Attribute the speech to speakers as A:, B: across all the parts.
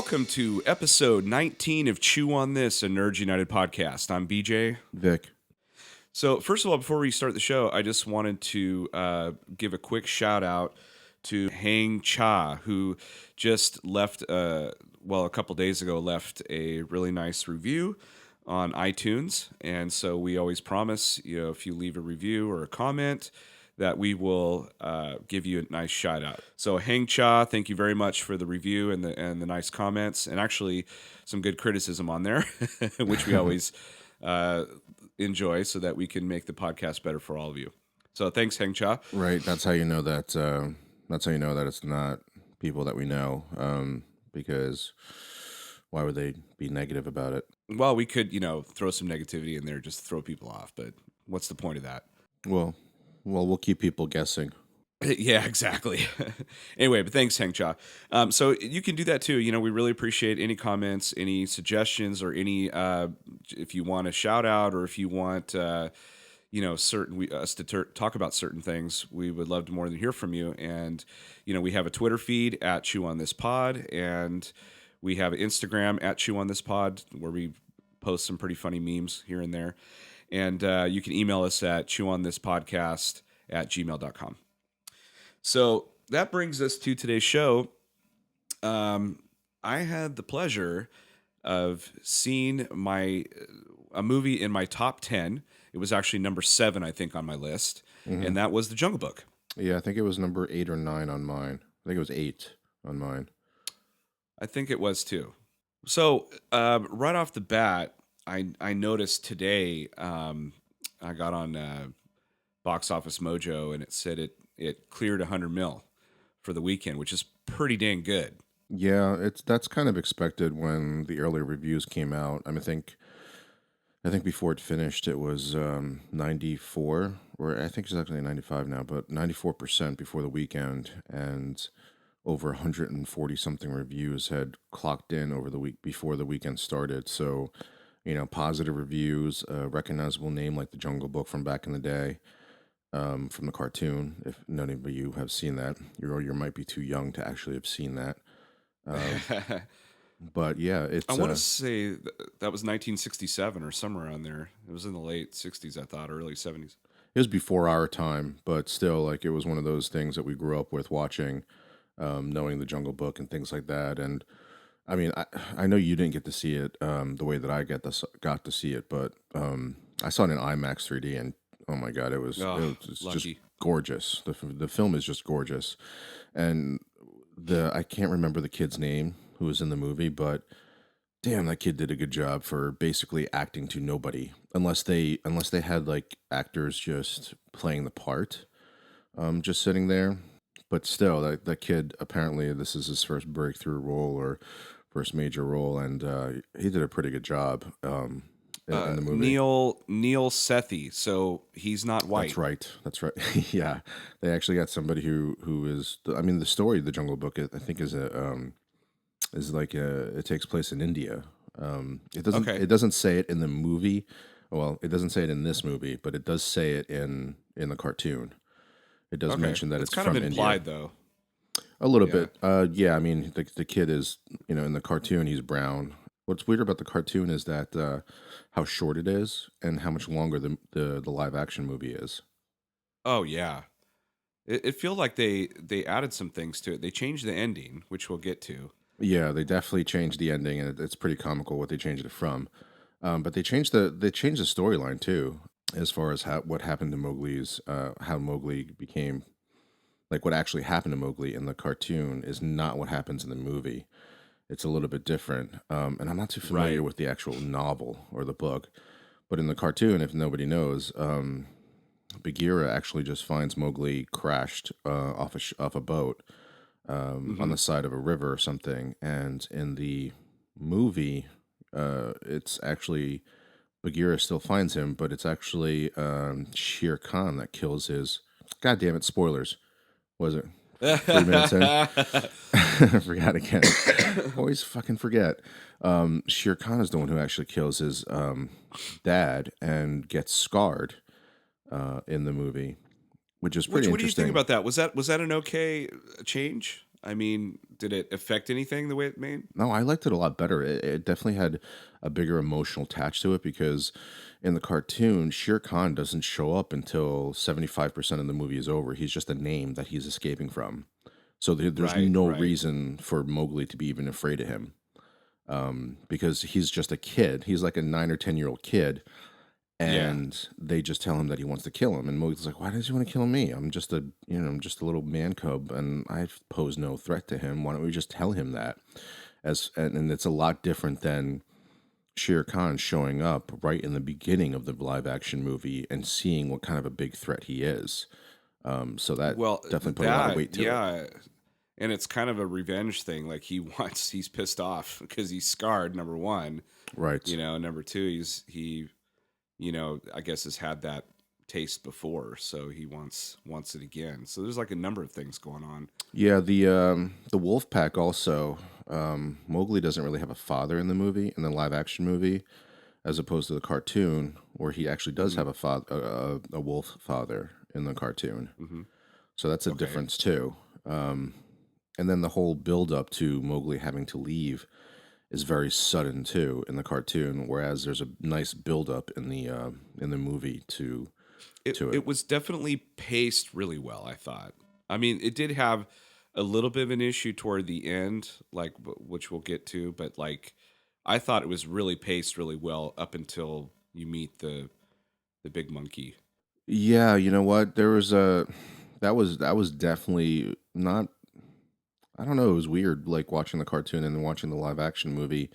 A: welcome to episode 19 of Chew on This, a Nerds United podcast. I'm BJ.
B: Vic.
A: So, first of all, before we start the show, I just wanted to give a quick shout out to Hang Cha, who just left, a couple days ago, left a really nice review on iTunes. And so we always promise, if you leave a review or a comment, that we will give you a nice shout out. So Hang Cha, thank you very much for the review and the nice comments, and actually some good criticism on there, which we always enjoy, so that we can make the podcast better for all of you. So thanks, Hang Cha.
B: Right, that's how you know that. That's how you know that it's not people that we know, because why would they be negative about it?
A: Well, we could, throw some negativity in there, just throw people off. But what's the point of that?
B: Well, we'll keep people guessing.
A: Yeah, exactly. Anyway, but thanks, Hang Cha. So you can do that too. We really appreciate any comments, any suggestions, or any if you want a shout out, or if you want us to talk about certain things, we would love to more than hear from you. And we have a Twitter feed at Chew on This Pod, and we have Instagram at Chew on This Pod, where we post some pretty funny memes here and there. And you can email us at chewonThisPodcast@gmail.com. So that brings us to today's show. I had the pleasure of seeing a movie in my top 10. It was actually number 7, I think, on my list, and that was The Jungle Book.
B: Yeah, I think it was number 8 or 9 on mine. I think it was 8 on mine.
A: I think it was too. So right off the bat, I noticed today, I got on Box Office Mojo, and it said it cleared 100 mil for the weekend, which is pretty dang good.
B: Yeah, that's kind of expected when the early reviews came out. I think before it finished, it was 94, or I think it's actually 95 now, but 94% before the weekend, and over 140 something reviews had clocked in over the week before the weekend started. So, positive reviews, a recognizable name like The Jungle Book from back in the day, from the cartoon. If none of you have seen that, you might be too young to actually have seen that. But yeah,
A: I want to say that was 1967 or somewhere around there. It was in the late 60s, I thought, or early 70s.
B: It was before our time, but still, it was one of those things that we grew up with watching, knowing The Jungle Book and things like that. And I mean, I know you didn't get to see it the way that I got to see it, but I saw it in IMAX 3D, and oh my God, it was just gorgeous. The film is just gorgeous, and I can't remember the kid's name who was in the movie, but damn, that kid did a good job for basically acting to nobody, unless they had actors just playing the part, just sitting there. But still, that kid, apparently this is his first breakthrough role or first major role, and he did a pretty good job in the movie.
A: Neil Sethi, so he's not white.
B: That's right. Yeah, they actually got somebody who is. The story of The Jungle Book, I think, it takes place in India. It doesn't say it in the movie. Well, it doesn't say it in this movie, but it does say it in the cartoon. It does mention that it's
A: kind
B: from
A: of implied,
B: India.
A: though.
B: A little bit. Yeah, the kid is, in the cartoon, he's brown. What's weird about the cartoon is that how short it is and how much longer the live action movie is.
A: Oh, yeah. It feels like they added some things to it. They changed the ending, which we'll get to.
B: Yeah, they definitely changed the ending, and it's pretty comical what they changed it from. But they changed the storyline too, as far as what happened to Mowgli's, how Mowgli became, what actually happened to Mowgli in the cartoon is not what happens in the movie. It's a little bit different, and I'm not too familiar with the actual novel or the book, but in the cartoon, if nobody knows, Bagheera actually just finds Mowgli crashed off a boat on the side of a river or something, and in the movie, it's actually Bagheera still finds him, but it's actually Shere Khan that kills his. God damn it! Spoilers. Was it 3 minutes in? I forgot again. Always fucking forget. Shere Khan is the one who actually kills his dad and gets scarred in the movie, which is pretty interesting.
A: What do you think about that? Was that an okay change? I mean, did it affect anything the way it made?
B: No, I liked it a lot better. It definitely had a bigger emotional attach to it because in the cartoon, Shere Khan doesn't show up until 75% of the movie is over. He's just a name that he's escaping from. So there's
A: Right,
B: no
A: right.
B: reason for Mowgli to be even afraid of him, because he's just a kid. He's like a 9 or 10 year old kid,
A: Yeah.
B: and they just tell him that he wants to kill him. And Mowgli's like, "Why does he want to kill me? I'm just a I'm just a little man cub, and I pose no threat to him. Why don't we just tell him that?" And it's a lot different than Shere Khan showing up right in the beginning of the live action movie and seeing what kind of a big threat he is. So that
A: Well,
B: definitely put a lot of
A: that
B: weight to it.
A: yeah, and it's kind of a revenge thing. Like he's pissed off because he's scarred. Number one,
B: Right.
A: number two, I guess has had that taste before, so he wants it again. So there's like a number of things going on.
B: Yeah, the wolf pack also. Mowgli doesn't really have a father in the movie, in the live action movie, as opposed to the cartoon, where he actually does
A: Hmm.
B: have a wolf father in the cartoon.
A: Hmm.
B: So that's a
A: Okay.
B: difference too. Um, and then the whole build up to Mowgli having to leave is very sudden too in the cartoon, whereas there's a nice build up in the movie
A: It
B: to it.
A: it was definitely paced really well, I thought. I mean, it did have a little bit of an issue toward the end, like which we'll get to, but like I thought it was really paced really well up until you meet the big monkey.
B: Yeah, you know what? There was a that was definitely not. I don't know. It was weird, like watching the cartoon and then watching the live action movie.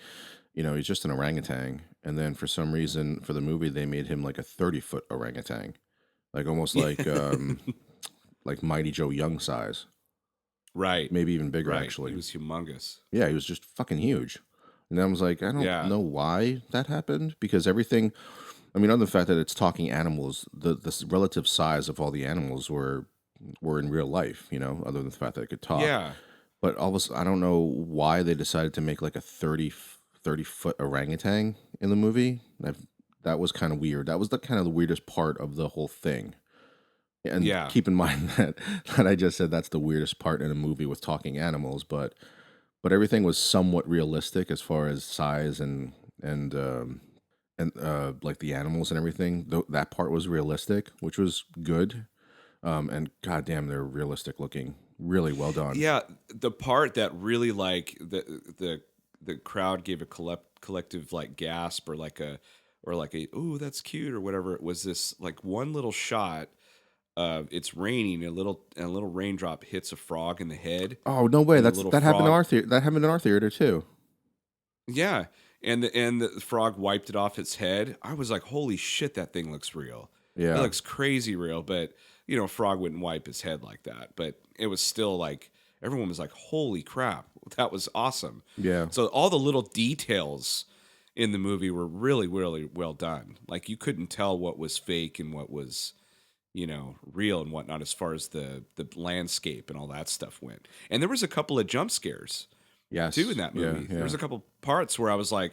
B: He's just an orangutan, and then for some reason, for the movie, they made him like a 30-foot orangutan, like almost
A: Yeah.
B: like Mighty Joe Young size,
A: Right.
B: maybe even bigger
A: Right. He
B: actually.
A: was humongous.
B: Yeah, he was just fucking huge. And I was like, I don't
A: Yeah.
B: know why that happened because everything. I mean, other than the fact that it's talking animals, relative size of all the animals were in real life. Other than the fact that it could talk.
A: Yeah.
B: But all of a sudden, I don't know why they decided to make like a 30-foot orangutan in the movie. That was kind of weird. That was the kind of the weirdest part of the whole thing. And
A: Yeah.
B: keep in mind that I just said that's the weirdest part in a movie with talking animals, but everything was somewhat realistic as far as size and like the animals and everything. That part was realistic, which was good. And goddamn, they're realistic looking, really well done.
A: Yeah, the part that really like the crowd gave a collective like gasp or like a oh that's cute or whatever. It was this like one little shot of it's raining, and a little raindrop hits a frog in the head,
B: Oh no way!
A: and the little
B: That happened in
A: frog,
B: our theater. That happened in our theater too.
A: yeah, and the frog wiped it off its head. I was like, holy shit, that thing looks real. It
B: Yeah,
A: looks crazy real, but a frog wouldn't wipe his head like that. But it was still like everyone was like, holy crap, that was awesome.
B: yeah,
A: So all the little details in the movie were really, really well done. Like you couldn't tell what was fake and what was, real and whatnot as far as the landscape and all that stuff went. And there was a couple of jump scares too in
B: yes,
A: that
B: yeah,
A: movie. There
B: yeah,
A: was a couple parts where I was like,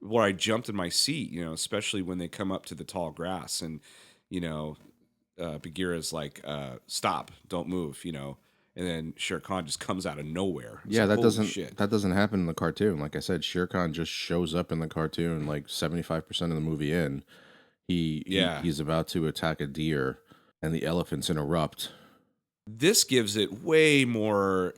A: where I jumped in my seat, especially when they come up to the tall grass and, you know, Bagheera's like, stop, don't move, and then Shere Khan just comes out of nowhere. It's
B: yeah.
A: like, holy shit.
B: That doesn't happen in the cartoon. Like I said, Shere Khan just shows up in the cartoon like 75% of the movie in.
A: Yeah.
B: He's about to attack a deer, and the elephants interrupt.
A: This gives it way more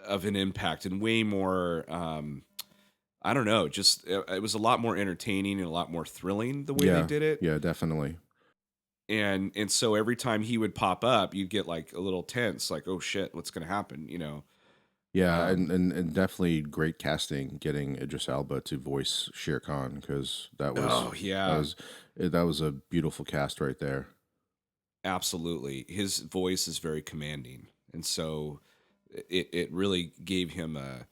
A: of an impact and way more, I don't know, just it was a lot more entertaining and a lot more thrilling the way they
B: Yeah,
A: did it.
B: yeah, definitely.
A: And so every time he would pop up, you'd get like a little tense, like, oh shit, what's gonna happen?
B: Yeah,
A: Um,
B: and definitely great casting getting Idris Elba to voice Shere Khan because
A: oh
B: that
A: yeah,
B: was that was a beautiful cast right there.
A: absolutely. His voice is very commanding, and so it really gave him a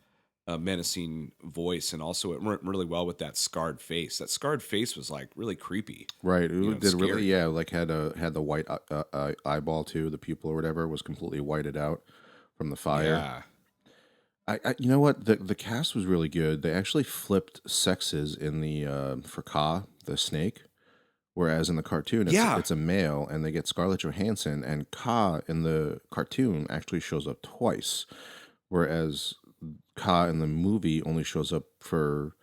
A: menacing voice, and also it went really well with that scarred face. That scarred face was like really creepy,
B: Right, did really,
A: scary.
B: yeah, like had the white eyeball too, the pupil or whatever was completely whited out from the fire.
A: Yeah,
B: You know what, the cast was really good. They actually flipped sexes in the for Ka the snake. Whereas in the cartoon,
A: yeah.
B: it's a male, and they get Scarlett Johansson, and Ka in the cartoon actually shows up twice. whereas Ka in the movie only shows up for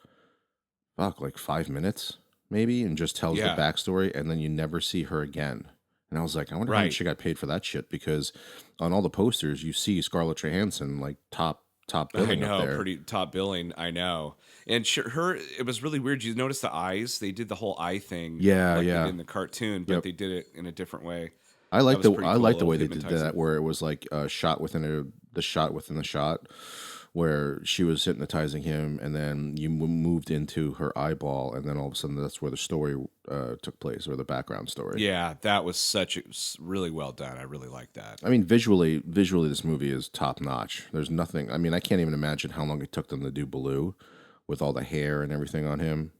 B: fuck like 5 minutes maybe, and just tells the
A: Yeah.
B: backstory, and then you never see her again. And I was like, I wonder how much
A: Right.
B: she got paid for that shit, because on all the posters you see Scarlett Johansson like top
A: I
B: billing up
A: know,
B: there.
A: pretty top billing. I know, and her. It was really weird. You notice the eyes? They did the whole eye thing
B: Yeah,
A: like they did
B: yeah,
A: in the cartoon, but
B: yep.
A: they did it in a different way.
B: I
A: That
B: like
A: was
B: the
A: pretty
B: I
A: cool.
B: like
A: A
B: the
A: little
B: way they did that,
A: hypnotizing.
B: where it was like a shot within the shot within the shot, where she was hypnotizing him, and then you moved into her eyeball, and then all of a sudden that's where the story took place, or the background story.
A: Yeah, that was really well done. I really like that.
B: I mean, visually, this movie is top notch. There's nothing. I mean, I can't even imagine how long it took them to do Baloo, with all the hair and everything on him.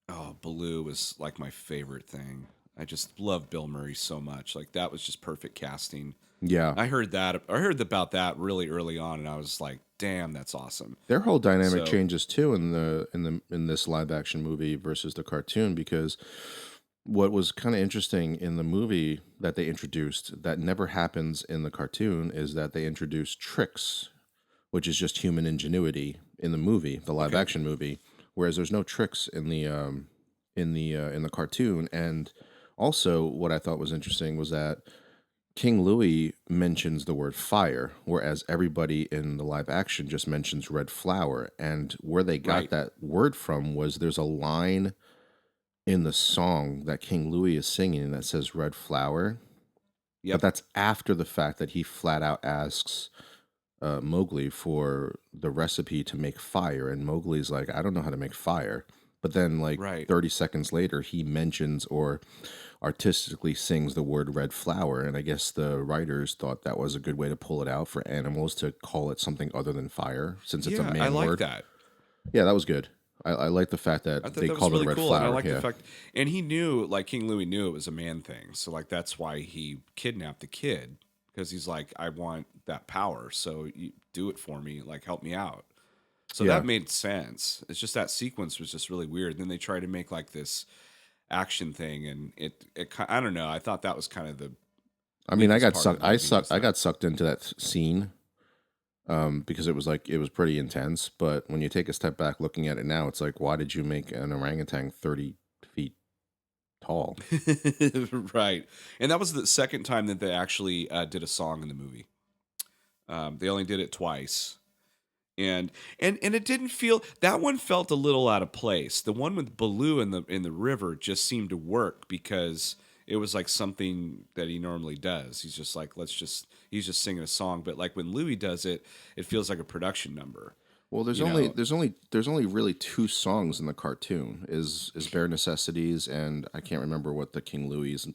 A: Oh, Baloo was like my favorite thing. I just love Bill Murray so much. Like that was just perfect casting.
B: Yeah,
A: I heard that. I heard about that really early on, and I was like, "Damn, that's awesome."
B: their whole dynamic
A: So
B: changes too in this live action movie versus the cartoon, because what was kind of interesting in the movie that they introduced that never happens in the cartoon is that they introduced tricks, which is just human ingenuity in the movie, the live
A: okay,
B: action movie, whereas there's no tricks in the cartoon. And also, what I thought was interesting was that King Louis mentions the word fire, whereas everybody in the live action just mentions red flower. And where they got
A: right,
B: that word from was there's a line in the song that King Louis is singing that says red flower, but
A: yep,
B: that's after the fact that he flat out asks Mowgli for the recipe to make fire, and Mowgli's like, I don't know how to make fire. But then, like
A: right.
B: 30 seconds later, he mentions or artistically sings the word red flower, and I guess the writers thought that was a good way to pull it out for animals to call it something other than fire, since it's a
A: Yeah, I
B: man
A: like
B: word.
A: that.
B: Yeah, that was good. I like the fact
A: I
B: that
A: thought
B: they
A: that was
B: called it a
A: really
B: red
A: cool, and I
B: flower.
A: like the
B: Yeah,
A: fact, and he knew, like King Louis knew it was a man thing, so like that's why he kidnapped the kid because he's like, I want that power, so you do it for me, like help me out. So
B: yeah.
A: that made sense. It's just that sequence was just really weird. Then they tried to make like this action thing, and I don't know. I thought that was kind of the
B: I mean,
A: weakest part of the movie was
B: I
A: that.
B: got sucked into that scene, because it was like it was pretty intense. But when you take a step back, looking at it now, it's like, why did you make an orangutan 30 feet tall?
A: Right, and that was the second time that they actually did a song in the movie. They only did it twice, and and it didn't feel that one felt a little out of place. The one with Baloo in the river just seemed to work because it was like something that he normally does. He's just like he's just singing a song. But like when Louis does it, it feels like a production number.
B: Well,
A: You know,
B: there's only really two songs in the cartoon, is Bare Necessities, and I can't remember what the King Louis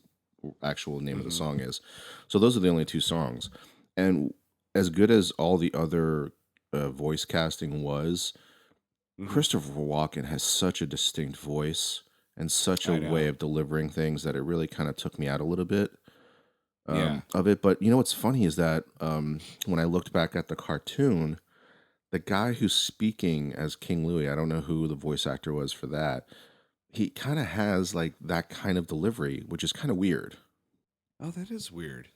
B: actual name of the
A: hmm
B: song is. So those are the only two songs. And as good as all the other voice casting was,
A: hmm
B: Christopher Walken has such a distinct voice and such a
A: I
B: way
A: know.
B: of delivering things that it really kind of took me out a little bit
A: Yeah.
B: of it. But you know what's funny is that when I looked back at the cartoon, the guy who's speaking as King Louis, I don't know who the voice actor was for that. He kind of has like that kind of delivery, which is kind of weird.
A: Oh, that is weird.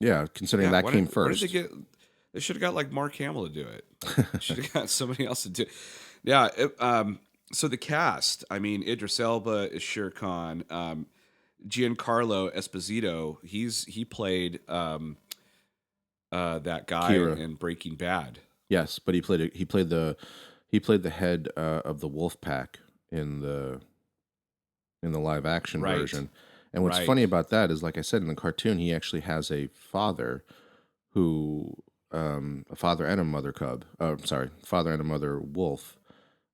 B: Yeah, considering
A: Yeah.
B: that came
A: Why did they
B: first.
A: get? They should have got like Mark Hamill to do it. Should have got somebody else to do. Yeah. So the cast. I mean, Idris Elba is Shere Khan. Giancarlo Esposito. He played that guy
B: Kira,
A: in Breaking Bad.
B: yes, but he played the head of the Wolf Pack in the live action
A: Right.
B: version. And what's
A: Right.
B: funny about that is, like I said, in the cartoon, he actually has a father who, a father and a mother cub. Sorry, father and a mother wolf.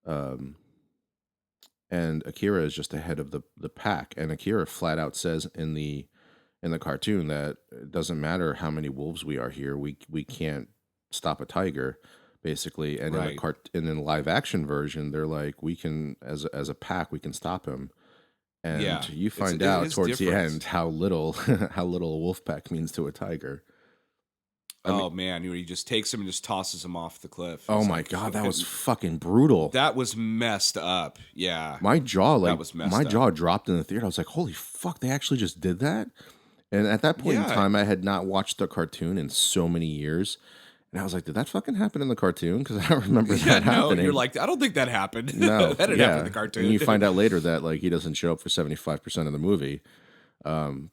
B: Um, and Akira is just the head of the pack. And Akira flat out says in the cartoon that it doesn't matter how many wolves we are here, we can't stop a tiger, basically. And in the
A: Right.
B: in the live action version, they're like, we can as a pack we can stop him. And
A: Yeah.
B: you
A: It
B: find out
A: is
B: towards the
A: different.
B: end how little how little a wolf pack means to a tiger. I mean,
A: Oh man, he just takes him and just tosses him off the cliff.
B: oh
A: He's
B: my
A: like,
B: god, that was fucking brutal.
A: that was messed up. Yeah, that was
B: My
A: messed up.
B: jaw dropped in the theater. I was like, holy fuck, they actually just did that. And at that point in
A: Yeah,
B: time, I had not watched the cartoon in so many years. And I was like, did that fucking happen in the cartoon? Because I don't remember
A: Yeah,
B: that
A: no, you're
B: happening.
A: like, I don't think that happened.
B: No,
A: That didn't happen in the
B: yeah. And
A: cartoon.
B: you find out later that like he doesn't show up for 75% of the movie.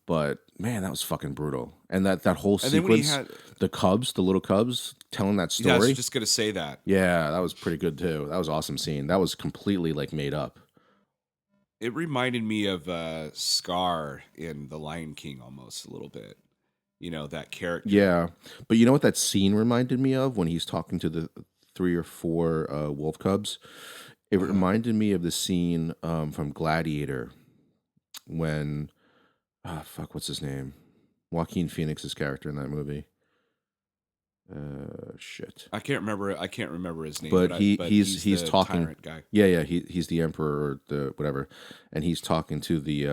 B: But man, that was fucking brutal. And that whole
A: And then when he
B: sequence,
A: had,
B: the little cubs telling that
A: yeah, I was
B: story.
A: just gonna say that.
B: Yeah, that was pretty good too. That was awesome scene. That was completely like made up.
A: It reminded me of Scar in The Lion King almost a little bit. You know, that character.
B: Yeah, but you know what that scene reminded me of when he's talking to the three or four wolf cubs? It
A: Uh-huh.
B: reminded me of the scene from Gladiator when fuck, what's his name? Joaquin Phoenix's character in that movie. Shit.
A: I can't remember his name,
B: But
A: but he's
B: he's
A: the
B: talking.
A: tyrant guy.
B: Yeah, yeah. He's the emperor or the whatever, and he's talking to the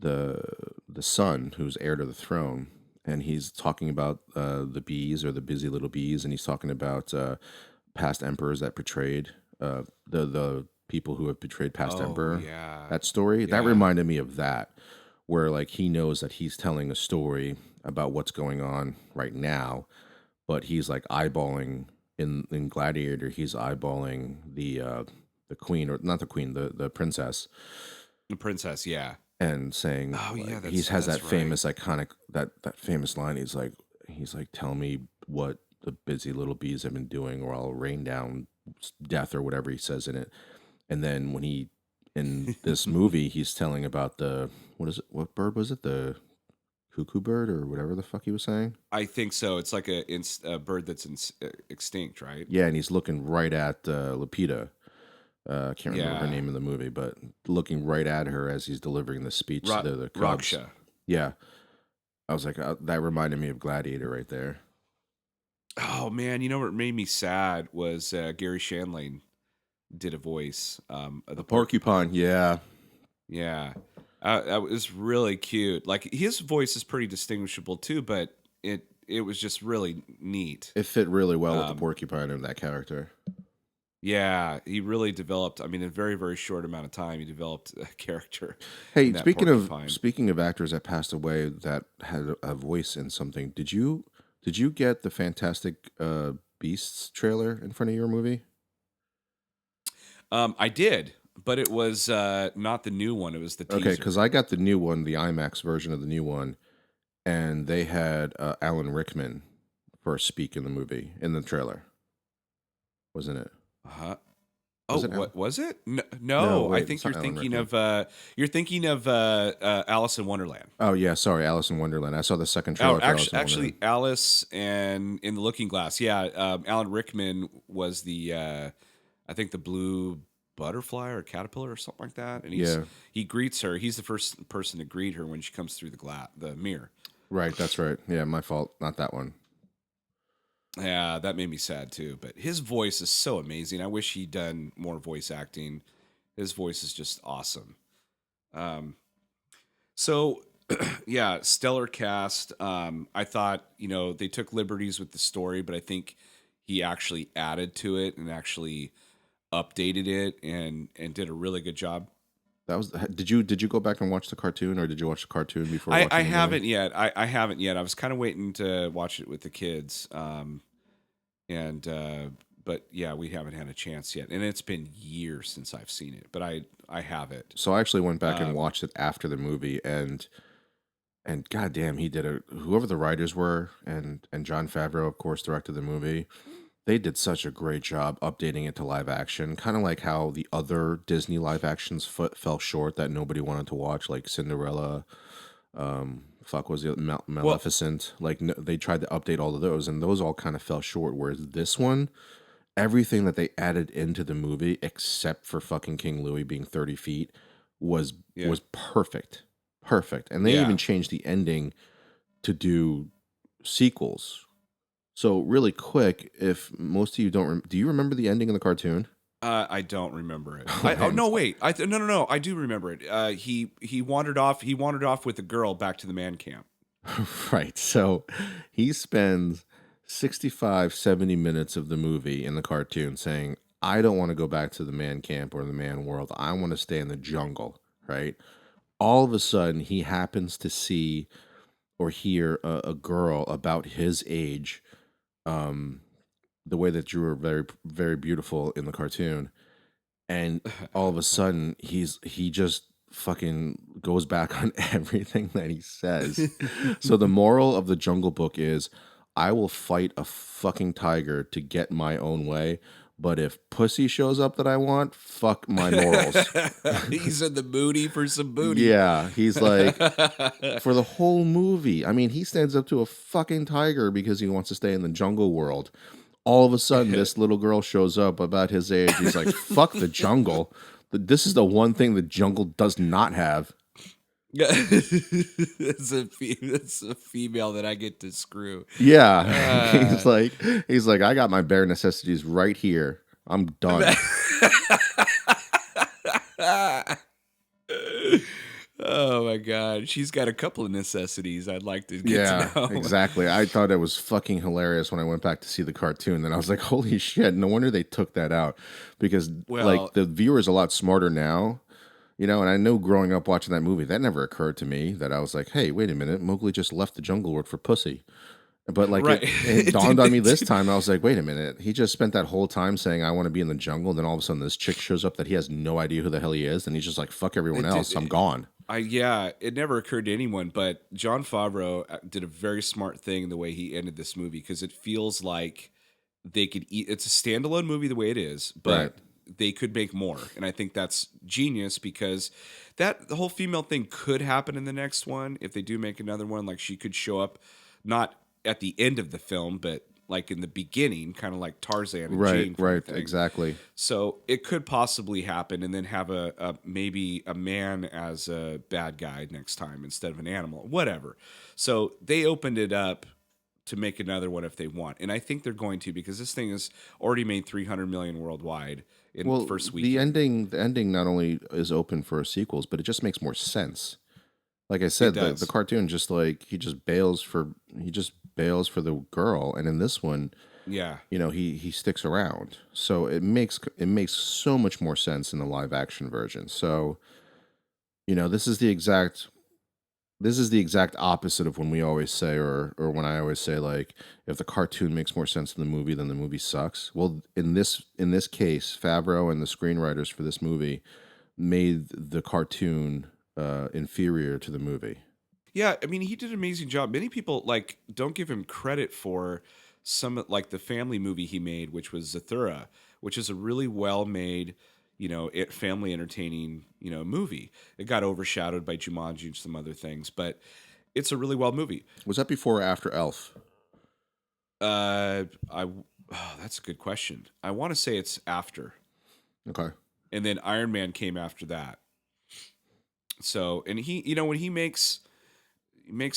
B: the son who's heir to the throne, and he's talking about the bees or the busy little bees, and he's talking about past emperors that betrayed the people who have betrayed past
A: Oh
B: emperor.
A: yeah,
B: That story that
A: yeah.
B: reminded me of that, where like he knows that he's telling a story about what's going on right now, but he's like eyeballing in Gladiator. He's eyeballing the queen or not the queen, the princess,
A: The princess, yeah.
B: and saying
A: Oh yeah,
B: like he has that
A: that's right.
B: famous iconic that famous line. He's like, tell me what the busy little bees have been doing, or I'll rain down death or whatever he says in it. And then when he in this movie, he's telling about the what is it? What bird was it? The cuckoo bird or whatever the fuck he was saying.
A: I think so. It's like a bird that's extinct, right?
B: Yeah, and he's looking right at Lupita. I can't remember her
A: Yeah,
B: name in the movie, but looking right at her as he's delivering the speech to the Cubs.
A: Raksha.
B: Yeah, I was like, that reminded me of Gladiator right there.
A: Oh man, you know what made me sad was Gary Shandling did a voice of
B: The
A: the
B: porcupine,
A: porcupine.
B: yeah,
A: Yeah, that was really cute. Like his voice is pretty distinguishable too, but it was just really neat.
B: it fit really well with the
A: Um,
B: porcupine and that character.
A: yeah, he really developed. I mean, in a very very short amount of time, he developed a character in
B: Hey,
A: that porcupine.
B: speaking of actors that passed away that had a voice in something, did you get the Fantastic Beasts trailer in front of your movie?
A: I did, but it was not the new one. It was the
B: Okay, because
A: teaser.
B: I got the new one, the IMAX version of the new one, and they had Alan Rickman first speak in the movie in the trailer, wasn't it?
A: Uh-huh. Oh,
B: Was it Alan?
A: what was it? No,
B: No,
A: no, I
B: wait,
A: think
B: it's not Alan Rickman.
A: you're thinking of Alice in Wonderland.
B: Oh yeah, sorry, Alice in Wonderland. I saw the second
A: Oh,
B: trailer for Alice in Wonderland.
A: actually, Alice and in the Looking Glass. Yeah, Alan Rickman was the I think the blue butterfly or caterpillar or something like that, and
B: Yeah,
A: he greets her. He's the first person to greet her when she comes through the mirror.
B: right. That's right. Yeah, my fault. Not that one.
A: Yeah, that made me sad too. But his voice is so amazing. I wish he'd done more voice acting. His voice is just awesome. Um, so yeah, stellar cast. I thought they took liberties with the story, but I think he actually added to it and actually updated it and did a really good job.
B: That was. Did you go back and watch the cartoon, or did you watch the cartoon before
A: I
B: watching the movie?
A: haven't yet. I haven't yet. I was kind of waiting to watch it with the kids. And but yeah, we haven't had a chance yet, and it's been years since I've seen it, but I have it.
B: So I actually went back and
A: Um,
B: watched it after the movie, and goddamn, he did a whoever the writers were, and John Favreau, of course, directed the movie. They did such a great job updating it to live action, kind of like how the other Disney live actions fell short that nobody wanted to watch, like Cinderella. Fuck was it
A: well,
B: Maleficent? Like they tried to update all of those, and those all kind of fell short. Whereas this one, everything that they added into the movie, except for fucking King Louis being 30 feet, was
A: yeah,
B: was perfect, perfect. And they even
A: yeah.
B: changed the ending to do sequels. So really quick, if most of you don't, do you remember the ending of the cartoon?
A: I don't remember it.
B: Oh
A: Oh
B: man,
A: no, wait. No. I do remember it. He wandered off. He wandered off with the girl back to the man camp.
B: right. So he spends 65, 70 minutes of the movie in the cartoon saying, I don't want to go back to the man camp or the man world. I want to stay in the jungle, right? All of a sudden, he happens to see or hear a girl about his age um, the way that drew her very very beautiful in the cartoon, and all of a sudden he just fucking goes back on everything that he says. So the moral of the Jungle Book is I will fight a fucking tiger to get my own way, but if pussy shows up that I want, fuck my morals.
A: He's in the booty for some booty.
B: Yeah, he's like for the whole movie. I mean, he stands up to a fucking tiger because he wants to stay in the jungle world. All of a sudden, this little girl shows up about his age. He's like, fuck the jungle. This is the one thing the jungle does not have.
A: It's a female that I get to screw.
B: Yeah. He's like, I got my bare necessities right here. I'm done.
A: Oh my god, she's got a couple of necessities I'd like to get
B: Yeah,
A: to know.
B: exactly. I thought it was fucking hilarious when I went back to see the cartoon. Then I was like, holy shit, no wonder they took that out. Because
A: Well,
B: like the viewer's a lot smarter now. And I know growing up watching that movie, that never occurred to me that I was like, hey, wait a minute, Mowgli just left the jungle world for pussy. But like
A: right.
B: it dawned on me this time. I was like, wait a minute, he just spent that whole time saying I want to be in the jungle. And then all of a sudden this chick shows up that he has no idea who the hell he is, and he's just like, fuck everyone else, I'm gone.
A: Yeah, it never occurred to anyone, but Jon Favreau did a very smart thing the way he ended this movie, because it feels like they could eat. It's a standalone movie the way it is, but
B: Right.
A: they could make more, and I think that's genius, because the whole female thing could happen in the next one if they do make another one. Like, she could show up not at the end of the film, but like in the beginning, kind of like Tarzan and Jane.
B: Right, exactly.
A: So it could possibly happen, and then have maybe a man as a bad guy next time instead of an animal, whatever. So they opened it up to make another one if they want, and I think they're going to, because this thing has already made 300 million worldwide in the first week.
B: The ending not only is open for sequels, but it just makes more sense. Like I said, the cartoon just like he just bails for the girl, and in this one,
A: Yeah,
B: he sticks around. So it makes so much more sense in the live action version. So, this is the exact opposite of when we always say, or when I always say, like, if the cartoon makes more sense than the movie, then the movie sucks. Well, in this case, Favreau and the screenwriters for this movie made the cartoon inferior to the movie.
A: yeah. I mean, he did an amazing job. Many people like don't give him credit for some, like the family movie he made, which was Zathura, which is a really well made, family entertaining, movie. It got overshadowed by Jumanji and some other things, but it's a really well movie.
B: Was that before or after Elf?
A: That's a good question. I want to say it's after,
B: Okay.
A: and then Iron Man came after that. So, and he, when he makes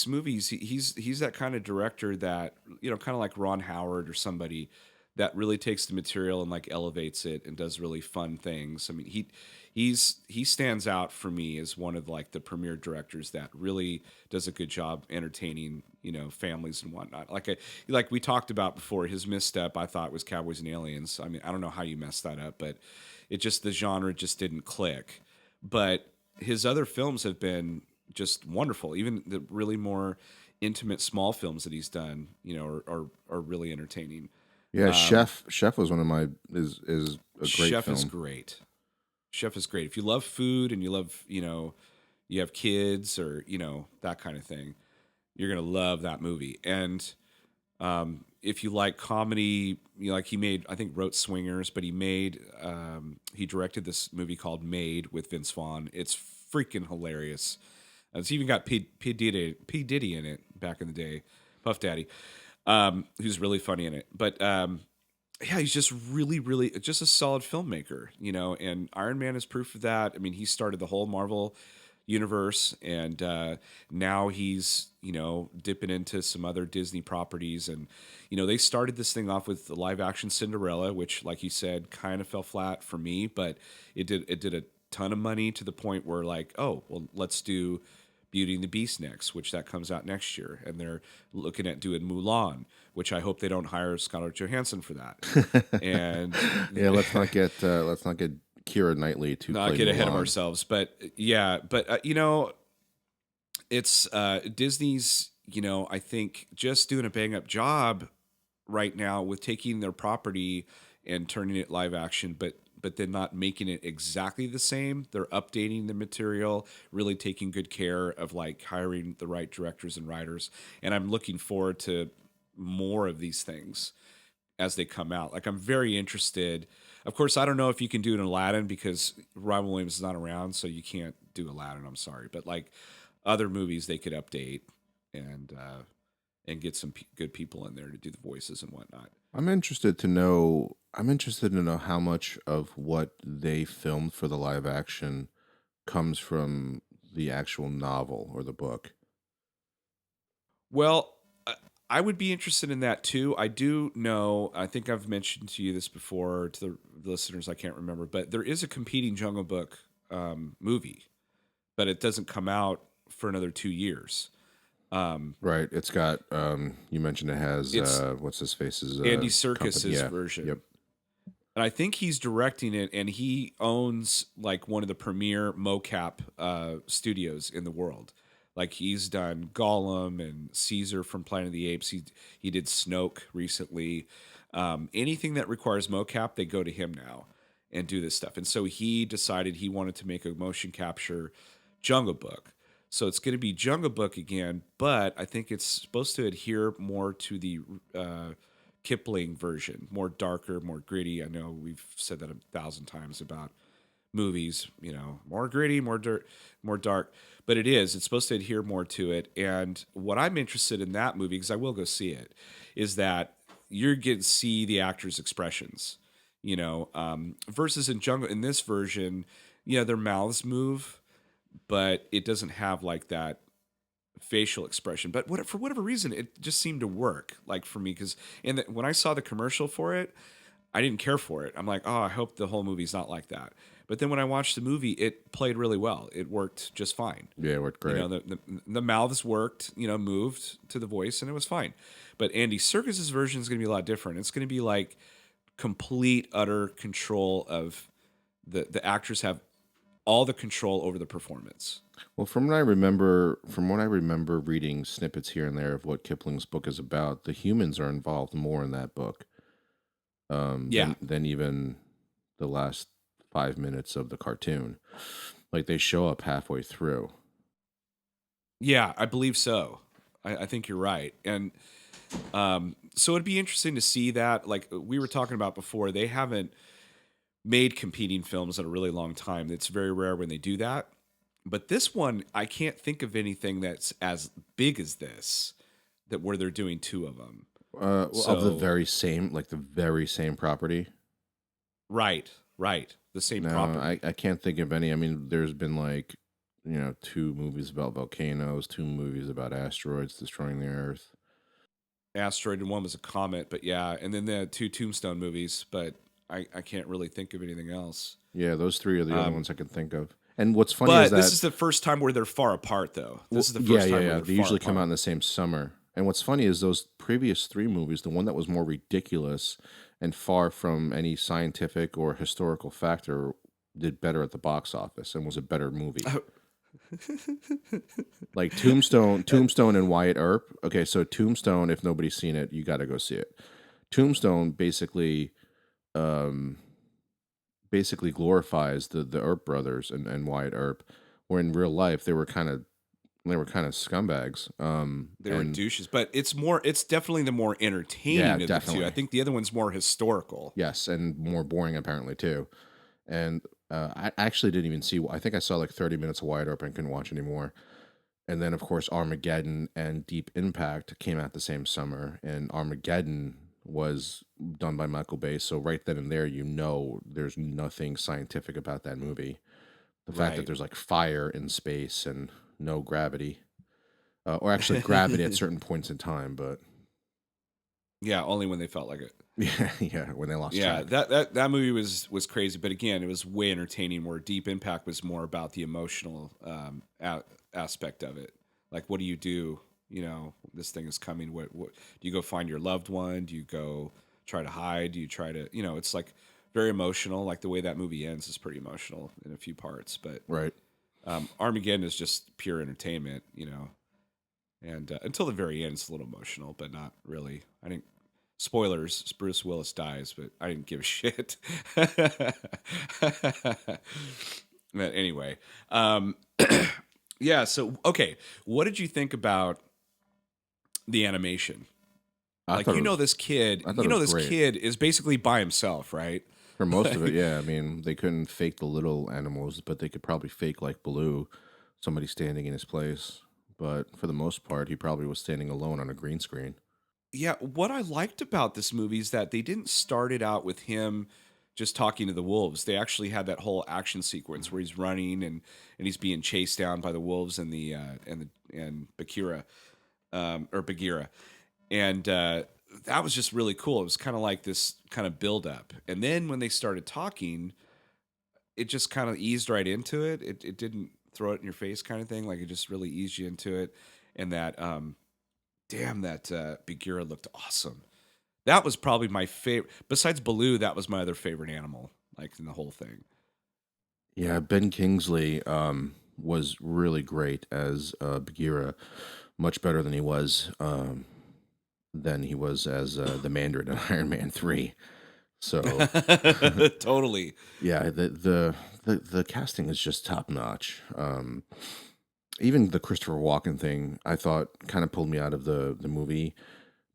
A: movies, he's that kind of director that, kind of like Ron Howard or somebody that really takes the material and like elevates it and does really fun things. I mean, he stands out for me as one of like the premier directors that really does a good job entertaining, families and whatnot. Like we talked about before, his misstep I thought was Cowboys and Aliens. I mean, I don't know how you messed that up, but the genre just didn't click. But his other films have been just wonderful. Even the really more intimate small films that he's done, are really entertaining.
B: Yeah, Chef was one of my is a great
A: Chef
B: film.
A: is great. Chef is great. If you love food and you love, you have kids or, that kind of thing, you're going to love that movie. And if you like comedy, I think wrote Swingers, but he directed this movie called Made with Vince Vaughn. It's freaking hilarious. It's even got P. Diddy in it back in the day, Puff Daddy, who's really funny in it. But yeah, he's just really, really just a solid filmmaker, and Iron Man is proof of that. I mean, he started the whole Marvel universe, and now he's, dipping into some other Disney properties. And, they started this thing off with the live action Cinderella, which, like you said, kind of fell flat for me, but it did a ton of money to the point where, like, oh, well, let's do Beauty and the Beast next, which that comes out next year, and they're looking at doing Mulan, which I hope they don't hire Scarlett Johansson for that. And
B: yeah, let's not get Keira Knightley to
A: not
B: play
A: get ahead of
B: Mulan.
A: ourselves. But yeah, but it's Disney's, I think just doing a bang up job right now with taking their property and turning it live action, but then not making it exactly the same. They're updating the material, really taking good care of like hiring the right directors and writers. And I'm looking forward to more of these things as they come out. Like I'm very interested. Of course, I don't know if you can do an Aladdin because Robin Williams is not around, so you can't do Aladdin. I'm sorry, but like other movies, they could update and get some good people in there to do the voices and whatnot.
B: I'm interested to know. I'm interested to know how much of what they filmed for the live action comes from the actual novel or the book.
A: Well, I would be interested in that too. I do know, I think I've mentioned to you this before, to the listeners, I can't remember, but there is a competing Jungle Book movie, but it doesn't come out for another 2 years.
B: Right. It's got. You mentioned it has.
A: It's
B: What's his face's
A: Andy
B: company?
A: Serkis's
B: Yeah.
A: version.
B: Yep.
A: And I think he's directing it, and he owns like one of the premier mocap studios in the world. Like he's done Gollum and Caesar from Planet of the Apes. He did Snoke recently. Anything that requires mocap, they go to him now and do this stuff. And so he decided he wanted to make a motion capture Jungle Book. So it's going to be Jungle Book again, but I think it's supposed to adhere more to the Kipling version, more darker, more gritty. I know we've said that 1,000 times about movies, more gritty, more dirt, more dark, but it's supposed to adhere more to it. And what I'm interested in that movie, because I will go see it, is that you're getting to see the actors' expressions, versus in this version, their mouths move, but it doesn't have like that facial expression. But for whatever reason, it just seemed to work, like for me, because when I saw the commercial for it, I didn't care for it. I'm like, oh, I hope the whole movie's not like that. But then when I watched the movie, it played really well. It worked just fine.
B: Yeah, it worked great.
A: The mouths worked, moved to the voice, and it was fine. But Andy Serkis's version is going to be a lot different. It's going to be like complete, utter control of the actors have all the control over the performance.
B: Well, from what I remember reading snippets here and there of what Kipling's book is about, the humans are involved more in that book
A: Yeah.
B: than even the last 5 minutes of the cartoon. Like they show up halfway through.
A: Yeah, I believe so. I think you're right. And so it'd be interesting to see that. Like we were talking about before, they haven't made competing films in a really long time. It's very rare when they do that. But this one, I can't think of anything that's as big as this, that where they're doing two of them.
B: Of the very same property.
A: Right. The same
B: No,
A: property.
B: I can't think of any. I mean, there's been like, 2 movies about volcanoes, 2 movies about asteroids destroying the Earth.
A: Asteroid, and one was a comet, but yeah. And then the 2 Tombstone movies, but I can't really think of anything else.
B: Yeah, those 3 are the only ones I can think of. And what's funny
A: But
B: is that
A: this is the first time where they're far apart, though. This is the first time where
B: they
A: they're
B: usually
A: far
B: come out
A: apart.
B: in the same summer. And what's funny is those previous 3 movies, the one that was more ridiculous and far from any scientific or historical factor, did better at the box office and was a better movie. Like Tombstone and Wyatt Earp. Okay, so Tombstone, if nobody's seen it, you got to go see it. Tombstone um, basically glorifies the Earp brothers and Wyatt Earp, where in real life they were kind of scumbags.
A: They were douches, but it's definitely the more entertaining
B: Yeah,
A: of the
B: definitely.
A: two. I think the other one's more historical.
B: Yes, and more boring apparently too. And I actually didn't even see. I think I saw like 30 minutes of Wyatt Earp and couldn't watch anymore. And then of course Armageddon and Deep Impact came out the same summer, and Armageddon was done by Michael Bay. So right then and there, there's nothing scientific about that movie. The fact that
A: Right.
B: there's like fire in space and no gravity, or actually gravity at certain points in time, but
A: Yeah, only when they felt like it.
B: yeah, when they lost
A: Yeah,
B: track.
A: that movie was crazy, but again, it was way entertaining. Where Deep Impact was more about the emotional aspect of it. Like, what do you do? This thing is coming. What do you go find your loved one? Do you go try to hide? Do you try to? It's like very emotional. Like the way that movie ends is pretty emotional in a few parts. But
B: Right.
A: Armageddon is just pure entertainment. And until the very end, it's a little emotional, but not really. I think Spoilers: Bruce Willis dies, but I didn't give a shit. But anyway, um, yeah. So okay, what did you think about the animation?
B: I
A: Like,
B: thought it was I thought it was
A: this
B: great.
A: kid is basically by himself, right?
B: For most of it,
A: Like,
B: yeah. I mean, they couldn't fake the little animals, but they could probably fake like Baloo, somebody standing in his place. But for the most part, he probably was standing alone on a green screen.
A: yeah, what I liked about this movie is that they didn't start it out with him just talking to the wolves. They actually had that whole action sequence where he's running and he's being chased down by the wolves and Bagheera or Bagheera, and that was just really cool. It was kind of like this kind of build up, and then when they started talking, it just kind of eased right into it. It didn't throw it in your face kind of thing. Like it just really eased you into it, and that damn, that Bagheera looked awesome. That was probably my favorite. Besides Baloo, that was my other favorite animal, like in the whole thing.
B: Yeah, Ben Kingsley was really great as Bagheera, much better than he was as the Mandarin in Iron Man 3. So
A: Totally.
B: yeah, the casting is just top notch. Even the Christopher Walken thing, I thought kind of pulled me out of the movie.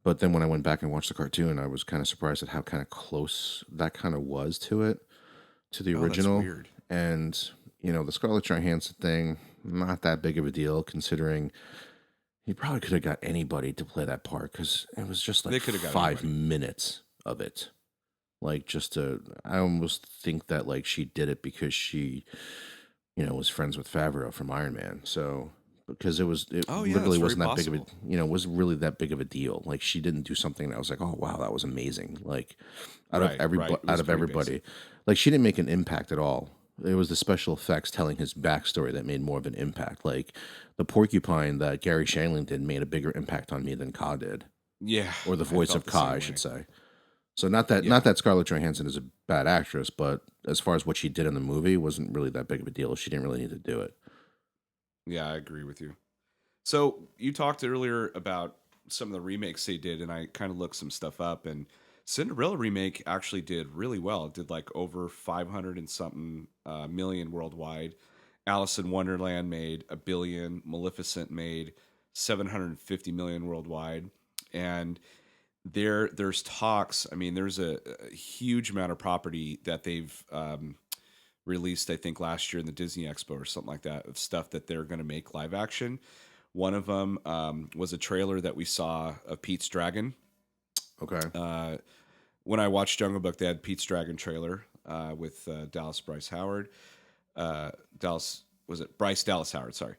B: But then when I went back and watched the cartoon, I was kind of surprised at how kind of close that kind of was to it, to the
A: Oh, that's
B: original.
A: weird.
B: And the Scarlett Johansson thing, not that big of a deal considering he probably could have got anybody to play that part because it was just like
A: They could have got
B: 5 minutes of it. Like I almost think that like she did it because she was friends with Favreau from Iron Man. So because it
A: Oh yeah, that's
B: literally
A: very
B: wasn't that big of a
A: possible.
B: wasn't really that big of a deal. Like she didn't do something that was like, oh wow, that was amazing. Like
A: Right, right. It
B: out
A: was
B: of
A: pretty
B: everybody,
A: basic.
B: like she didn't make an impact at all. It was the special effects telling his backstory that made more of an impact. Like the porcupine that Gary Shandling did made a bigger impact on me than Ka did,
A: Yeah,
B: or the
A: I
B: voice
A: felt
B: of
A: the
B: Ka,
A: same
B: I should
A: way.
B: say. So not
A: Yeah,
B: that Scarlett Johansson is a bad actress, but as far as what she did in the movie, wasn't really that big of a deal. She didn't really need to do it.
A: yeah, I agree with you. So you talked earlier about some of the remakes they did, and I kind of looked some stuff up. And Cinderella remake actually did really well. It did like over 500 and something million worldwide. Alice in Wonderland made a billion. Maleficent made 750 million worldwide. And there's talks. I mean, there's a huge amount of property that they've released. I think last year in the Disney Expo or something like that of stuff that they're going to make live action. One of them was a trailer that we saw of Pete's Dragon.
B: Okay.
A: Uh, when I watched Jungle Book, they had Pete's Dragon trailer with Dallas Bryce Howard. Dallas was it Bryce Dallas Howard? Sorry.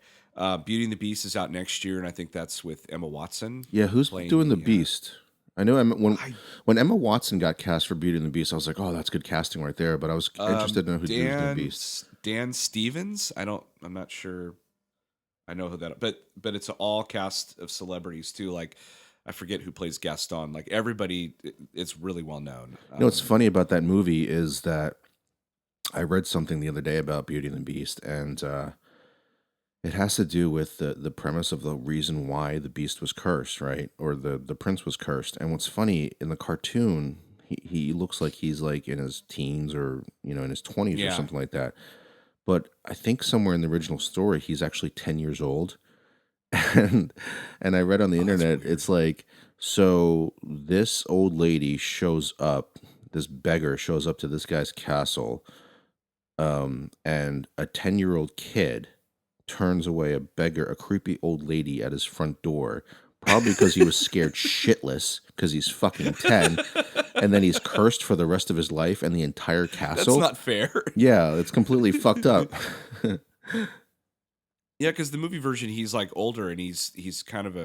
A: Beauty and the Beast is out next year, and I think that's with Emma Watson
B: Yeah, who's
A: playing
B: doing the
A: the.
B: Beast? I know
A: I
B: when Emma Watson got cast for Beauty and the Beast, I was like, oh, that's good casting right there. But I was interested to know who's doing Beast.
A: Dan Stevens. I don't. I'm not sure. I know who that, but it's an all cast of celebrities too. Like I forget who plays Gaston. Like everybody, it's really well known.
B: What's funny about that movie is that I read something the other day about Beauty and the Beast, and it has to do with the premise of the reason why the Beast was cursed, right? Or the prince was cursed. And what's funny in the cartoon, he looks like he's like in his teens or in his 20s or
A: Yeah.
B: something like that. But I think somewhere in the original story, he's actually 10 years old. And I read on the
A: Oh, that's
B: internet,
A: weird.
B: it's like, so this old lady shows up, this beggar shows up to this guy's castle, and a 10-year-old kid turns away a creepy old lady at his front door, probably because he was scared shitless because he's fucking 10, and then he's cursed for the rest of his life and the entire
A: That's
B: castle.
A: not fair.
B: Yeah, it's completely fucked up.
A: Yeah, because the movie version, he's like older and he's kind of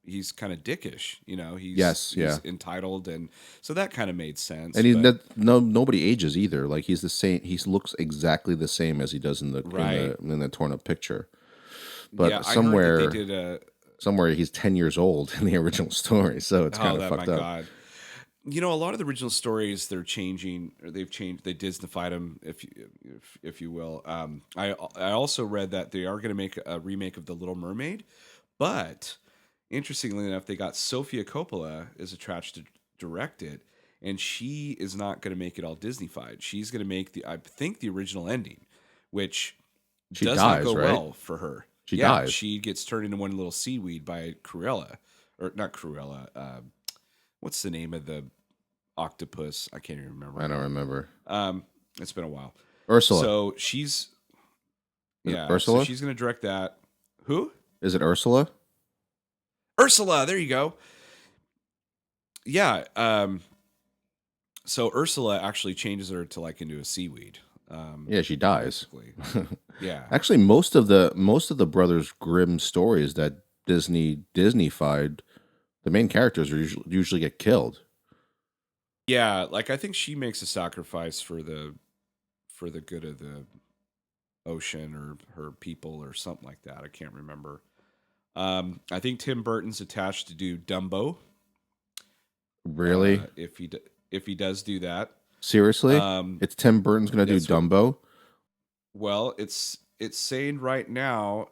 A: dickish. You know,
B: Yes,
A: he's
B: yeah.
A: entitled, and so that kind of made sense.
B: And he
A: But
B: nobody ages either. Like he's the same. He looks exactly the same as he does in the
A: right,
B: torn up picture.
A: yeah,
B: But
A: I heard that they did a.
B: somewhere he's 10 years old in the original story, so it's kind
A: Oh,
B: of
A: that my
B: fucked up.
A: god. You know, a lot of the original stories they're changing, or they've changed. They Disneyfied them, if you will. I also read that they are going to make a remake of The Little Mermaid, but interestingly enough, they got Sofia Coppola is attached direct it, and she is not going to make it all Disneyfied. She's going to make I think, the original ending, which
B: She
A: does not
B: dies,
A: go
B: right?
A: well for her.
B: She
A: Yeah,
B: dies.
A: she gets turned into one little seaweed by Cruella, or not Cruella. What's the name of the octopus? I can't even remember
B: I don't
A: now.
B: remember.
A: It's been a while.
B: Ursula.
A: So she's
B: Is it
A: so
B: Ursula?
A: she's going to direct that. Who?
B: Is it Ursula?
A: Ursula. There you go. Yeah. So Ursula actually changes her to like into a seaweed.
B: Yeah, she dies.
A: Basically. Yeah.
B: Actually, most of the Brothers Grimm stories that Disneyfied, the main characters are usually get killed.
A: Yeah, like I think she makes a sacrifice for the good of the ocean or her people or something like that. I can't remember. I think Tim Burton's attached to do Dumbo.
B: Really?
A: If he does do that,
B: Seriously?
A: um,
B: It's Tim Burton's gonna do
A: that's what.
B: Dumbo?
A: Well, it's saying right now.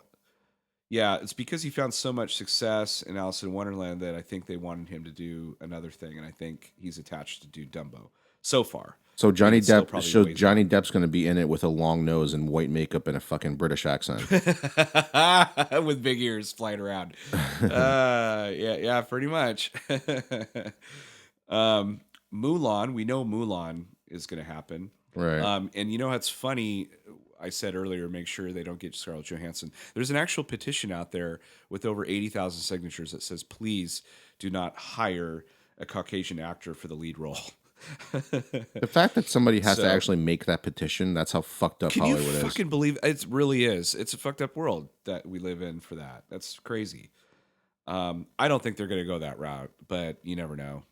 A: Yeah, it's because he found so much success in Alice in Wonderland that I think they wanted him to do another thing, and I think he's attached to do Dumbo so far.
B: So
A: I think
B: Johnny
A: it's still
B: Depp.
A: probably a
B: So
A: ways
B: Johnny
A: off.
B: Depp's gonna be in it with a long nose and white makeup and a fucking British accent.
A: With big ears flying around. Yeah, pretty much. Mulan, we know Mulan is going to happen.
B: Right.
A: And you know what's funny? I said earlier, make sure they don't get Scarlett Johansson. There's an actual petition out there with over 80,000 signatures that says, please do not hire a Caucasian actor for the lead role.
B: The fact that somebody has to
A: So,
B: actually make that petition, that's how fucked up
A: can you
B: Hollywood is.
A: fucking believe it? Really is. It's a fucked up world that we live in for that. That's crazy. I don't think they're going to go that route, but you never know.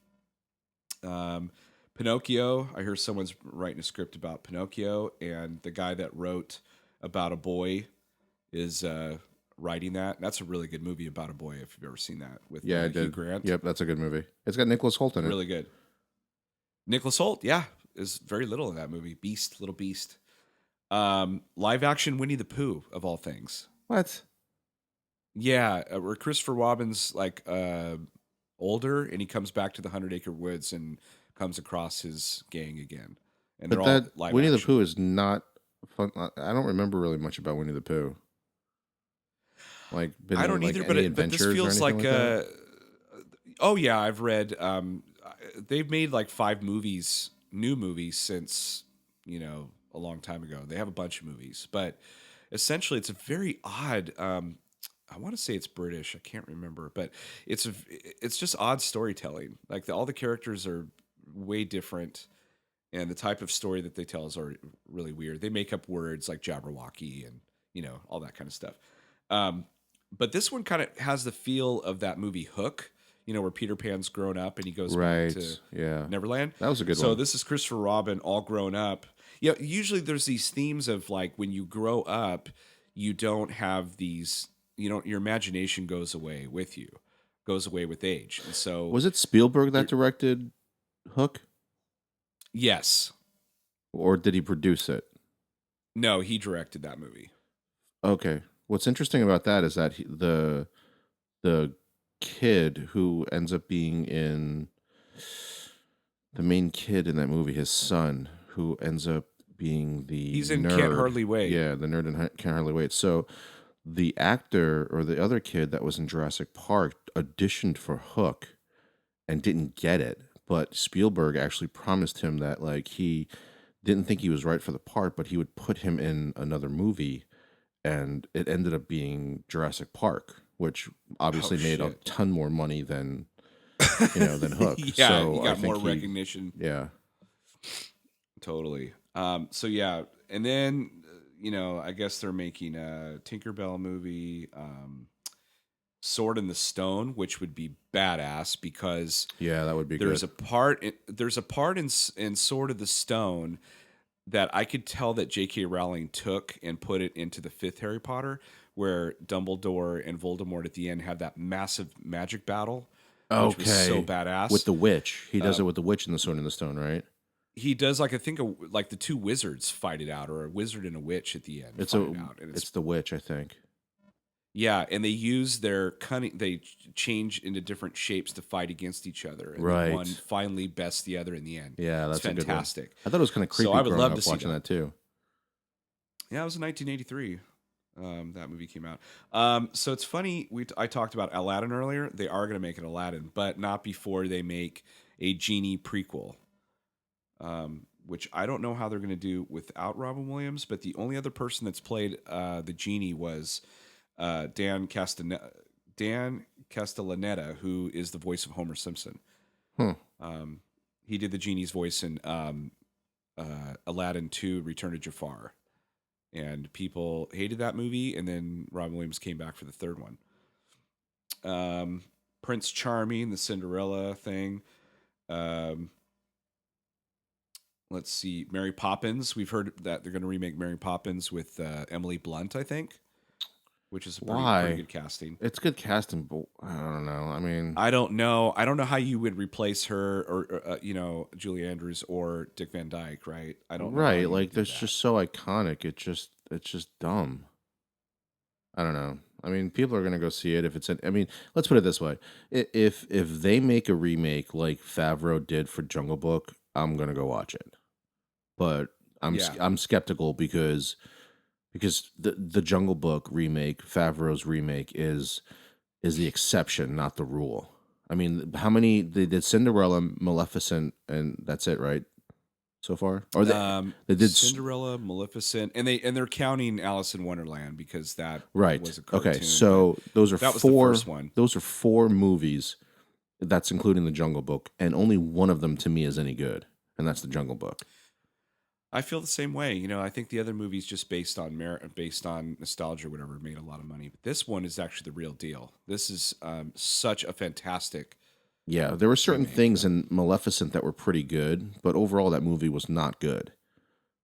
A: Pinocchio, I hear someone's writing a script about Pinocchio, and the guy that wrote About a Boy is writing that. That's a really good movie about a boy, if you've ever seen that, with
B: Yeah, I
A: Hugh
B: did.
A: Grant.
B: Yep, that's a good movie. It's got Nicholas Holt in it.
A: Really good. Nicholas Holt, yeah, is very little in that movie. Beast, little beast. Live action Winnie the Pooh, of all things.
B: What?
A: Yeah, where Christopher Robin's like older, and he comes back to the 100 Acre Woods and comes across his gang again, and
B: But
A: they're all
B: that
A: live
B: Winnie the
A: action.
B: Pooh is not fun. I don't remember really much about Winnie the Pooh. Like, been
A: I
B: in,
A: don't
B: like,
A: either,
B: any
A: but this
B: adventures or
A: feels
B: anything
A: like
B: like that?
A: oh yeah, I've read. They've made like 5 movies, new movies since a long time ago. They have a bunch of movies, but essentially it's a very odd. I want to say it's British. I can't remember, but it's just odd storytelling. Like all the characters are way different, and the type of story that they tell is really weird. They make up words like Jabberwocky and all that kind of stuff. But this one kind of has the feel of that movie Hook, where Peter Pan's grown up and he goes back
B: Right.
A: to
B: Yeah.
A: Neverland.
B: That was a good
A: So
B: one.
A: this is Christopher Robin all grown up. Yeah, usually there's these themes of like when you grow up, you don't have these, your imagination goes away with you, goes away with age. And so,
B: Was it Spielberg that
A: there,
B: directed Hook,
A: yes,
B: or did he produce it?
A: no, he directed that movie.
B: Okay. What's interesting about that is that the kid who ends up being in the main kid in that movie, his son, who ends up being the
A: He's in
B: nerd.
A: Can't Hardly Wait.
B: Yeah, the nerd in Can't Hardly Wait. So the actor or the other kid that was in Jurassic Park auditioned for Hook and didn't get it. But Spielberg actually promised him that like he didn't think he was right for the part, but he would put him in another movie, and it ended up being Jurassic Park, which obviously made a
A: Shit.
B: ton more money than than Hook.
A: Yeah,
B: So
A: he
B: I
A: got
B: think
A: more recognition.
B: yeah.
A: Totally. So yeah, and then I guess they're making a Tinkerbell movie, Sword in the Stone, which would be badass because
B: Yeah, that would be
A: there's
B: good.
A: there's a part in Sword of the Stone that I could tell that J.K. Rowling took and put it into the 5th Harry Potter, where Dumbledore and Voldemort at the end have that massive magic battle, which was so
B: Okay.
A: badass.
B: With the witch. He does it with the witch in the Sword in the Stone, right?
A: He does like I think like the 2 wizards fight it out, or a wizard and a witch at the end fight it out, and
B: It's the witch, I think.
A: Yeah, and they use their cunning. They change into different shapes to fight against each other, and then one
B: Right.
A: finally bests the other in the end.
B: Yeah,
A: It's
B: that's a good one.
A: fantastic.
B: I thought it was kind of
A: So
B: creepy
A: I would
B: growing
A: love to
B: up
A: see
B: watching
A: that.
B: that too.
A: Yeah, it was in 1983. That movie came out. So it's funny. I talked about Aladdin earlier. They are going to make an Aladdin, but not before they make a genie prequel. Which I don't know how they're going to do without Robin Williams. But the only other person that's played the genie was Dan Castellaneta, who is the voice of Homer Simpson.
B: Huh.
A: Um, he did the genie's voice in Aladdin 2: Return to Jafar, and people hated that movie. And then Robin Williams came back for the third one. Prince Charming, the Cinderella thing. Um, let's see, Mary Poppins. We've heard that they're going to remake Mary Poppins with Emily Blunt, I think, which is a pretty
B: Why?
A: good casting.
B: It's good casting, but I don't know. I mean,
A: I don't know. I don't know how you would replace her or Julie Andrews or Dick Van Dyke, right? I don't know how
B: right?
A: you would
B: Like,
A: do
B: that's
A: that.
B: just so iconic. It's just dumb. I don't know. I mean, people are gonna go see it if it's an. I mean, let's put it this way: if they make a remake like Favreau did for Jungle Book, I'm gonna go watch it. But
A: Yeah.
B: I'm skeptical because the Jungle Book remake, Favreau's remake, is the exception, not the rule. I mean, how many they did Cinderella, Maleficent, and that's it, right? So far, or they did
A: Cinderella, Maleficent, and they're counting Alice in Wonderland because that
B: right.
A: was a
B: Okay,
A: cartoon, but
B: so those are
A: that was the
B: four.
A: first one.
B: Those are four movies. That's including the Jungle Book, and only one of them to me is any good, and that's the Jungle Book.
A: I feel the same way. I think the other movies just based on merit, based on nostalgia or whatever, made a lot of money. But this one is actually the real deal. This is such a fantastic
B: Yeah, there were certain
A: remake.
B: things in Maleficent that were pretty good, but overall that movie was not good.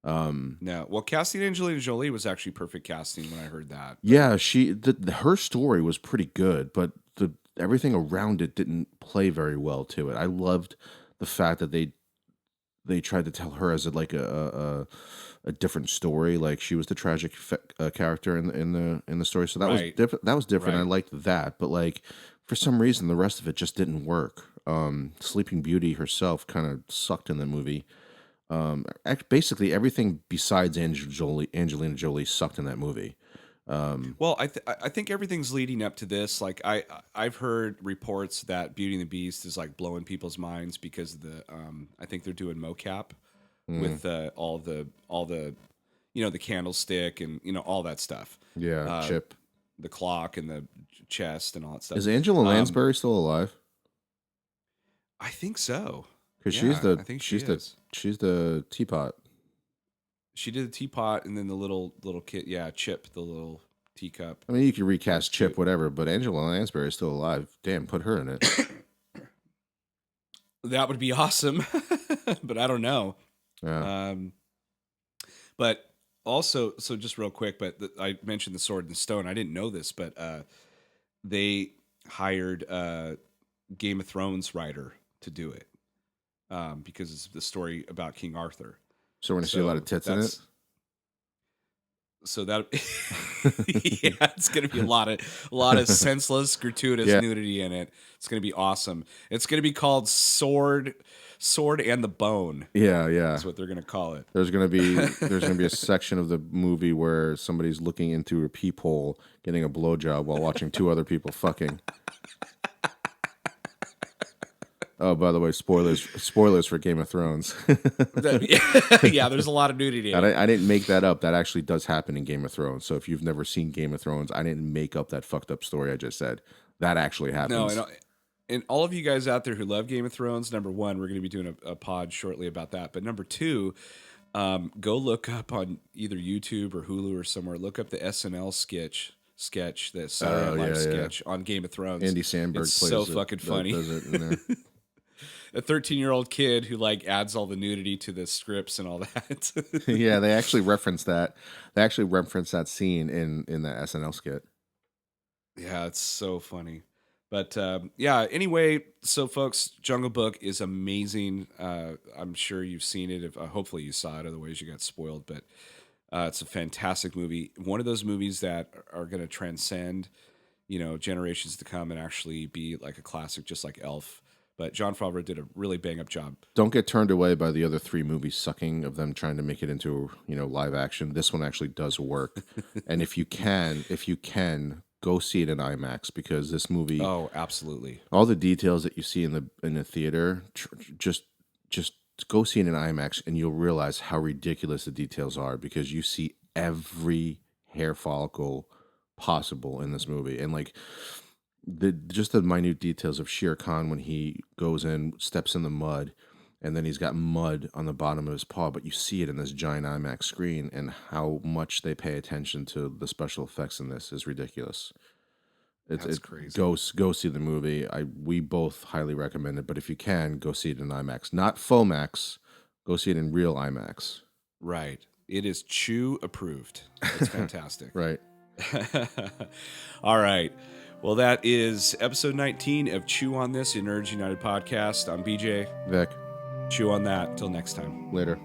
A: No, well, casting Angelina Jolie was actually perfect casting when I heard that. But
B: Yeah, her story was pretty good, but the everything around it didn't play very well to it. I loved the fact that they tried to tell her as a different story, like she was the tragic character in the story. So that was
A: right,
B: different. That was different. I
A: right.
B: liked that, but like for some reason, the rest of it just didn't work. Sleeping Beauty herself kind of sucked in the movie. Basically everything besides Angelina Jolie sucked in that movie.
A: Well, I think everything's leading up to this. Like I've heard reports that Beauty and the Beast is like blowing people's minds because of the I think they're doing mocap
B: Mm,
A: with all the the candlestick and all that stuff,
B: yeah,
A: uh,
B: Chip.
A: the clock and the chest and all that stuff.
B: Is Angela
A: Um,
B: Lansbury still alive?
A: I think so.
B: Because
A: Yeah, I think she is.
B: she's the teapot.
A: She did the teapot and then the little kid. Yeah, Chip, the little teacup.
B: I mean, you could
A: That was
B: recast Chip,
A: cute.
B: whatever, but Angela Lansbury is still alive. Damn, put her in it.
A: That would be awesome, but I don't know.
B: Yeah.
A: Um, but also, so just real quick, but I mentioned the Sword and Stone. I didn't know this, but they hired Game of Thrones writer to do it because it's the story about King Arthur.
B: So we're gonna see a lot of
A: So
B: tits in it.
A: that's so that yeah, it's gonna be a lot of senseless, gratuitous
B: Yeah,
A: nudity in it. It's gonna be awesome. It's gonna be called Sword and the Bone.
B: yeah, yeah.
A: Is what they're gonna call it.
B: There's gonna be a section of the movie where somebody's looking into a peephole, getting a blowjob while watching two other people fucking. Oh, by the way, spoilers for Game of Thrones.
A: Yeah, there's a lot of nudity in
B: And
A: it.
B: I didn't make that up. That actually does happen in Game of Thrones. So if you've never seen Game of Thrones, I didn't make up that fucked up story I just said. That actually
A: No,
B: happens.
A: and all of you guys out there who love Game of Thrones, number one, we're going to be doing a pod shortly about that. But number two, go look up on either YouTube or Hulu or somewhere. Look up the SNL sketch, the Saturday
B: Oh
A: Night Live
B: yeah, yeah.
A: sketch on Game of Thrones.
B: Andy
A: It's
B: Samberg
A: so
B: plays it.
A: fucking funny.
B: Does it in there?
A: A 13-year-old kid who like adds all the nudity to the scripts and all that.
B: Yeah, they actually reference that. They actually reference that scene in the SNL skit.
A: Yeah, it's so funny. But yeah, anyway, so folks, Jungle Book is amazing. I'm sure you've seen it. If hopefully you saw it, otherwise you got spoiled. But It's a fantastic movie. One of those movies that are going to transcend, generations to come and actually be like a classic, just like Elf. But Jon Favreau did a really bang up job.
B: Don't get turned away by the other three movies sucking of them trying to make it into, live action. This one actually does work. And if you can go see it in IMAX, because this movie,
A: Oh, absolutely.
B: all the details that you see in the theater, just go see it in IMAX and you'll realize how ridiculous the details are, because you see every hair follicle possible in this movie. And like the minute details of Shere Khan when he goes in, steps in the mud, and then he's got mud on the bottom of his paw, but you see it in this giant IMAX screen, and how much they pay attention to the special effects in this is ridiculous.
A: That's crazy.
B: Go see the movie. We both highly recommend it, but if you can, go see it in IMAX, not FOMAX. Go see it in real IMAX.
A: Right. It is Chew approved. It's fantastic.
B: Right.
A: All right. Well, that is episode 19 of Chew on This, a Nerds United podcast. I'm BJ.
B: Vic.
A: Chew on that. Till next time.
B: Later.